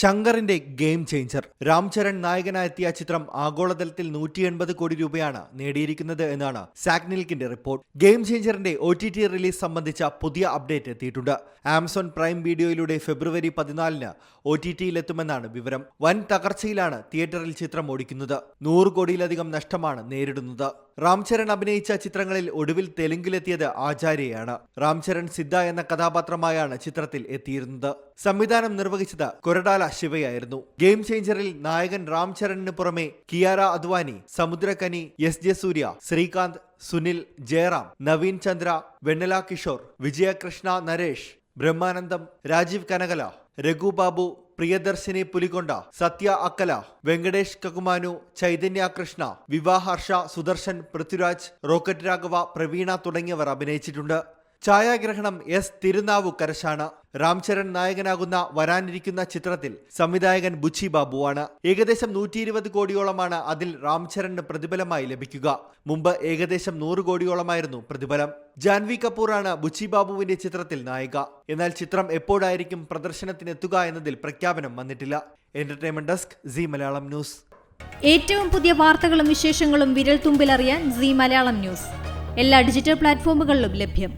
ശങ്കറിന്റെ game changer. Ram Charan നായകനായെത്തിയ ചിത്രം ആഗോളതലത്തിൽ 180 കോടി രൂപയാണ് നേടിയിരിക്കുന്നത് എന്നാണ് സാഗ്നിൽക്കിന്റെ റിപ്പോർട്ട്. ഗെയിം ചേഞ്ചറിന്റെ OTT റിലീസ് സംബന്ധിച്ച പുതിയ അപ്ഡേറ്റ് എത്തിയിട്ടുണ്ട്. ആമസോൺ പ്രൈം വീഡിയോയിലൂടെ ഫെബ്രുവരി 14-ന് OTT-യിലെത്തുമെന്നാണ് വിവരം. വൻ തകർച്ചയിലാണ് തിയേറ്ററിൽ ചിത്രം ഓടിക്കുന്നത്. 100 കോടിയിലധികം നഷ്ടമാണ് നേരിടുന്നത്. രാം ചരൺ അഭിനയിച്ച ചിത്രങ്ങളിൽ ഒടുവിൽ തെലുങ്കിലെത്തിയത് ആചാര്യയാണ്. രാം ചരൺ സിദ്ധ എന്ന കഥാപാത്രമായാണ് ചിത്രത്തിൽ എത്തിയിരുന്നത്. സംവിധാനം നിർവഹിച്ചത് കൊരടാല ശിവയായിരുന്നു. ഗെയിം ചേഞ്ചറിൽ നായകൻ രാം ചരണിന് പുറമെ കിയാര അദ്വാനി, സമുദ്രകനി, എസ് ജെ സൂര്യ, ശ്രീകാന്ത്, സുനിൽ, ജയറാം, നവീൻ ചന്ദ്ര, വെണ്ണല കിഷോർ, വിജയകൃഷ്ണ നരേഷ്, ബ്രഹ്മാനന്ദം, രാജീവ് കനകല, രഘു ബാബു, പ്രിയദർശിനി പുലികൊണ്ട, സത്യ അക്കല, വെങ്കടേഷ് കകുമാനു, ചൈതന്യ കൃഷ്ണ, വിവാഹർഷ, സുദർശൻ, പൃഥ്വിരാജ്, റോക്കറ്റ് രാഘവ, പ്രവീണ തുടങ്ങിയവർ അഭിനയിച്ചിട്ടുണ്ട്. ഛായാഗ്രഹണം എസ് തിരുനാവുക്കരശാണ്. രാം ചരൺ നായകനാകുന്ന വരാനിരിക്കുന്ന ചിത്രത്തിൽ സംവിധായകൻ ബുച്ചി ബാബുവാണ്. ഏകദേശം 120 കോടിയോളമാണ് അതിൽ രാം ചരണിന് പ്രതിഫലമായി ലഭിക്കുക. മുമ്പ് ഏകദേശം 100 കോടിയോളമായിരുന്നു പ്രതിഫലം. ജാൻവി കപൂറാണ് ബുച്ചി ബാബുവിന്റെ ചിത്രത്തിൽ നായിക. എന്നാൽ ചിത്രം എപ്പോഴായിരിക്കും പ്രദർശനത്തിനെത്തുക എന്നതിൽ പ്രഖ്യാപനം വന്നിട്ടില്ല. Entertainment desk, C Malayalam news. ഏറ്റവും പുതിയ വാർത്തകളും വിശേഷങ്ങളും വിരൽ തുമ്പിലറിയാൻ സി മലയാളം ന്യൂസ് എല്ലാ ഡിജിറ്റൽ പ്ലാറ്റ്ഫോമുകളിലും ലഭ്യം.